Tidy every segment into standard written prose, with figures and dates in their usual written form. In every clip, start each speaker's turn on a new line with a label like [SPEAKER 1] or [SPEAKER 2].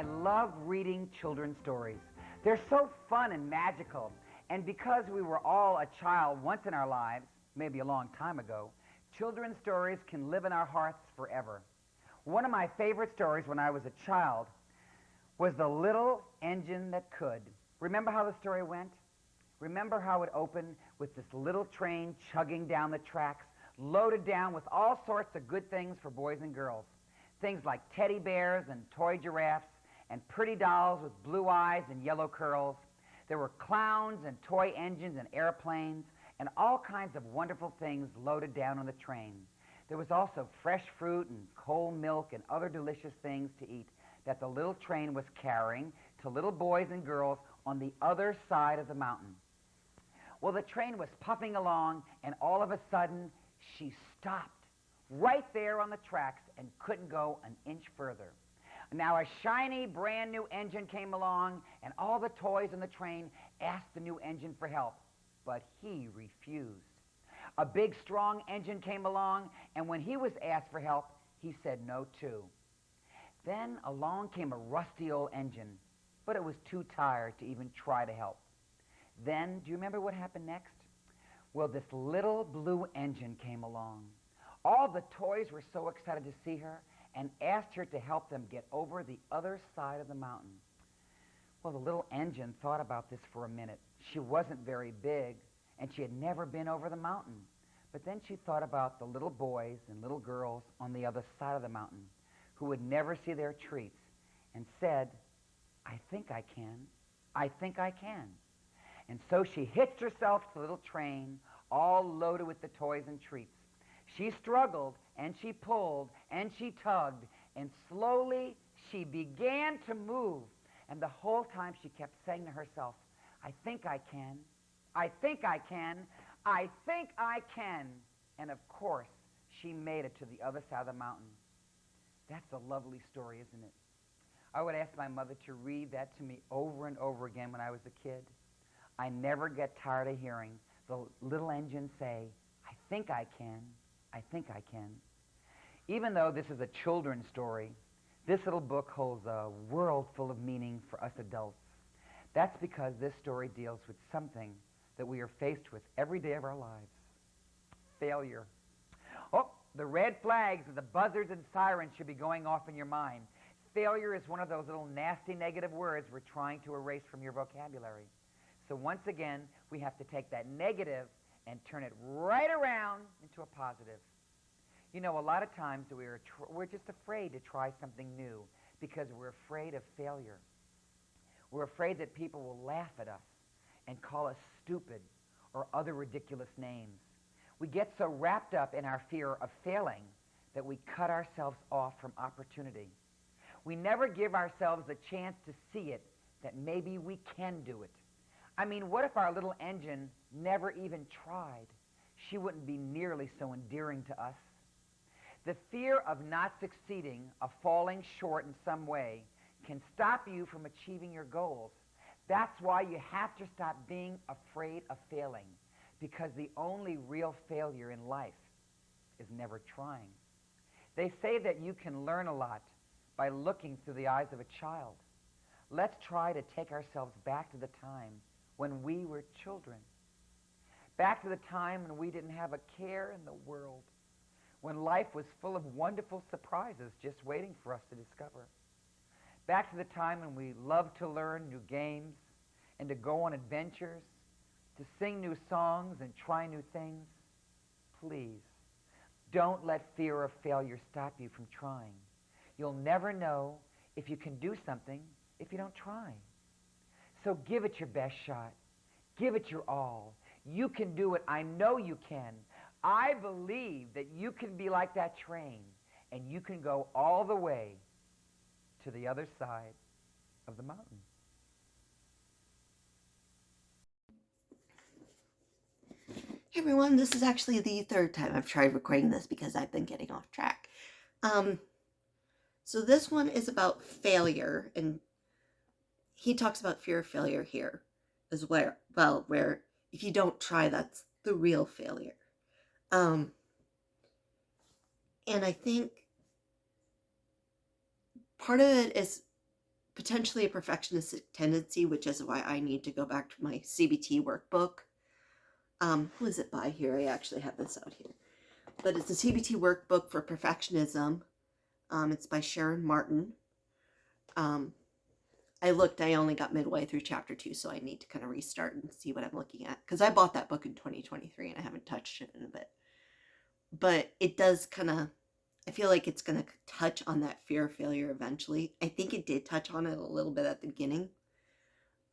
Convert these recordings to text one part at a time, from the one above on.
[SPEAKER 1] I love reading children's stories. They're so fun and magical. And because we were all a child once in our lives, maybe a long time ago, children's stories can live in our hearts forever. One of my favorite stories when I was a child was The Little Engine That Could. Remember how the story went? Remember how it opened with this little train chugging down the tracks, loaded down with all sorts of good things for boys and girls. Things like teddy bears and toy giraffes and pretty dolls with blue eyes and yellow curls. There were clowns and toy engines and airplanes and all kinds of wonderful things loaded down on the train. There was also fresh fruit and cold milk and other delicious things to eat that the little train was carrying to little boys and girls on the other side of the mountain. Well, the train was puffing along, and all of a sudden, she stopped right there on the tracks and couldn't go an inch further. Now, a shiny, brand new engine came along, and all the toys on the train asked the new engine for help, but he refused. A big, strong engine came along, and when he was asked for help, he said no, too. Then along came a rusty old engine, but it was too tired to even try to help. Then, do you remember what happened next? Well, this little blue engine came along. All the toys were so excited to see her and asked her to help them get over the other side of the mountain. Well, the little engine thought about this for a minute. She wasn't very big, and she had never been over the mountain. But then she thought about the little boys and little girls on the other side of the mountain who would never see their treats and said, I think I can. I think I can. And so she hitched herself to the little train, all loaded with the toys and treats. She struggled, and she pulled, and she tugged, and slowly she began to move. And the whole time she kept saying to herself, I think I can. I think I can. I think I can. And of course, she made it to the other side of the mountain. That's a lovely story, isn't it? I would ask my mother to read that to me over and over again when I was a kid. I never get tired of hearing the little engine say, I think I can, I think I can. Even though this is a children's story, this little book holds a world full of meaning for us adults. That's because this story deals with something that we are faced with every day of our lives. Failure. Oh, the red flags and the buzzards and sirens should be going off in your mind. Failure is one of those little nasty negative words we're trying to erase from your vocabulary. So once again, we have to take that negative and turn it right around into a positive. You know, a lot of times we're just afraid to try something new because we're afraid of failure. We're afraid that people will laugh at us and call us stupid or other ridiculous names. We get so wrapped up in our fear of failing that we cut ourselves off from opportunity. We never give ourselves a chance to see it, that maybe we can do it. I mean, what if our little engine never even tried? She wouldn't be nearly so endearing to us. The fear of not succeeding, of falling short in some way, can stop you from achieving your goals. That's why you have to stop being afraid of failing, because the only real failure in life is never trying. They say that you can learn a lot by looking through the eyes of a child. Let's try to take ourselves back to the time when we were children. Back to the time when we didn't have a care in the world, when life was full of wonderful surprises just waiting for us to discover. Back to the time when we loved to learn new games and to go on adventures, to sing new songs and try new things. Please, don't let fear of failure stop you from trying. You'll never know if you can do something if you don't try. So give it your best shot. Give it your all. You can do it. I know you can. I believe that you can be like that train, and you can go all the way to the other side of the mountain.
[SPEAKER 2] Hey everyone, this is actually the third time I've tried recording this because I've been getting off track. So this one is about failure, and he talks about fear of failure here as well, where if you don't try, that's the real failure. And I think part of it is potentially a perfectionistic tendency, which is why I need to go back to my CBT workbook. Who is it by here? I actually have this out here. But it's a CBT workbook for perfectionism. It's by Sharon Martin. I looked, I only got midway through chapter 2, so I need to kind of restart and see what I'm looking at. Because I bought that book in 2023 and I haven't touched it in a bit. But it does kind of, I feel like it's going to touch on that fear of failure eventually. I think it did touch on it a little bit at the beginning.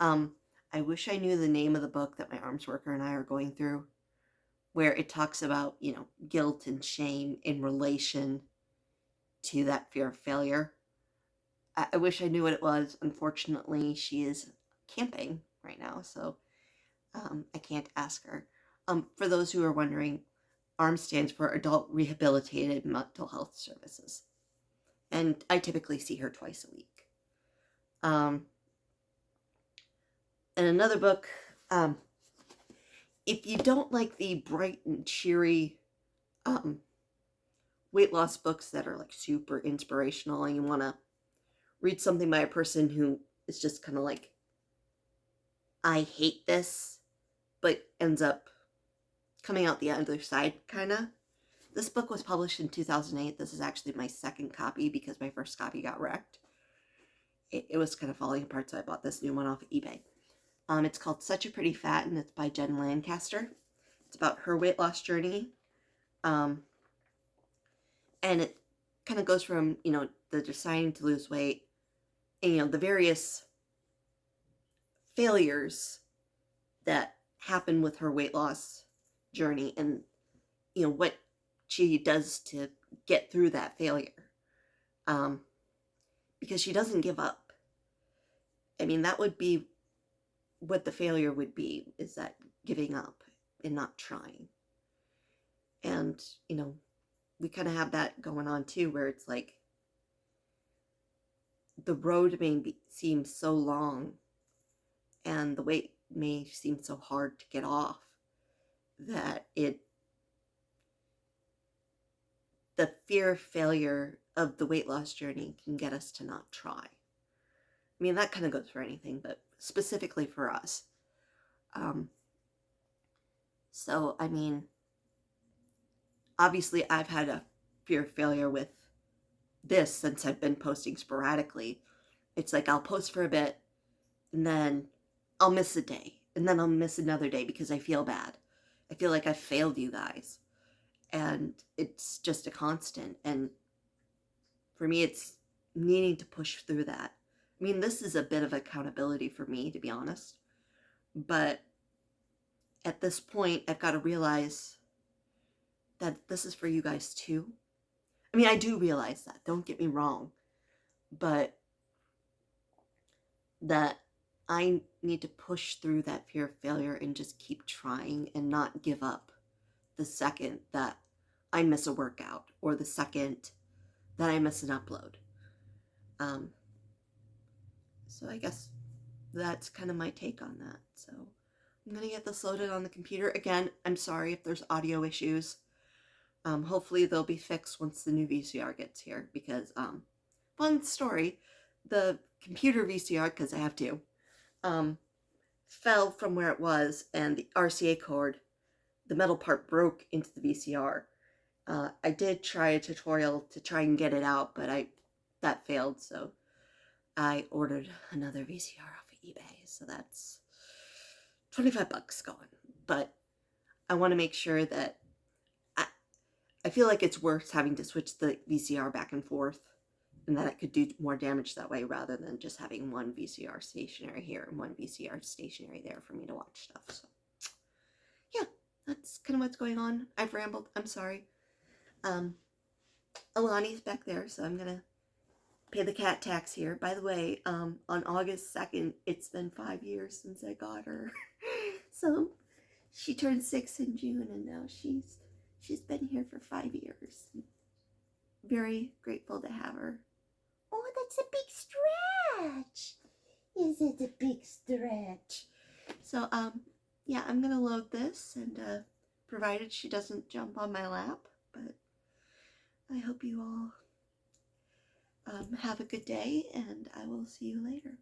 [SPEAKER 2] I wish I knew the name of the book that my arms worker and I are going through, where it talks about, guilt and shame in relation to that fear of failure. I wish I knew what it was. Unfortunately, she is camping right now, so I can't ask her. For those who are wondering, ARM stands for Adult Rehabilitated Mental Health Services. And I typically see her twice a week. And another book, if you don't like the bright and cheery weight loss books that are like super inspirational and you want to read something by a person who is just kind of like, I hate this, but ends up coming out the other side, kind of. This book was published in 2008. This is actually my second copy because my first copy got wrecked. It was kind of falling apart, so I bought this new one off of eBay. It's called Such a Pretty Fat, and it's by Jen Lancaster. It's about her weight loss journey. And it kind of goes from, the deciding to lose weight and, the various failures that happen with her weight loss journey and, what she does to get through that failure. Because she doesn't give up. I mean, that would be what the failure would be, is that giving up and not trying. And, we kind of have that going on too, where it's like the road may seem so long and the weight may seem so hard to get off that the fear of failure of the weight loss journey can get us to not try. I mean, that kind of goes for anything, but specifically for us. So, I mean, obviously I've had a fear of failure with this since I've been posting sporadically. It's like I'll post for a bit and then I'll miss a day and then I'll miss another day because I feel bad. I feel like I've failed you guys. And it's just a constant. And for me, it's needing to push through that. I mean, this is a bit of accountability for me, to be honest. But at this point, I've got to realize that this is for you guys too. I mean, I do realize that. Don't get me wrong. But that I need to push through that fear of failure and just keep trying and not give up the second that I miss a workout or the second that I miss an upload. So I guess that's kind of my take on that. So I'm going to get this loaded on the computer. Again, I'm sorry if there's audio issues. Hopefully they'll be fixed once the new VCR gets here because, fun story, the computer VCR, because I have to, fell from where it was and the RCA cord, the metal part broke into the VCR. I did try a tutorial to try and get it out, but that failed, so I ordered another VCR off of eBay, so that's $25 going. But I want to make sure that I feel like it's worth having to switch the VCR back and forth, and that it could do more damage that way rather than just having one VCR stationary here and one VCR stationary there for me to watch stuff. So yeah, that's kind of what's going on. I've rambled. I'm sorry. Alani's back there, so I'm gonna pay the cat tax here. By the way, on August 2nd, it's been 5 years since I got her. So she turned 6 in June, and now she's been here for 5 years. Very grateful to have her. Oh, that's a big stretch. Is it a big stretch? So, yeah, I'm gonna load this, and provided she doesn't jump on my lap, but I hope you all Have a good day, and I will see you later.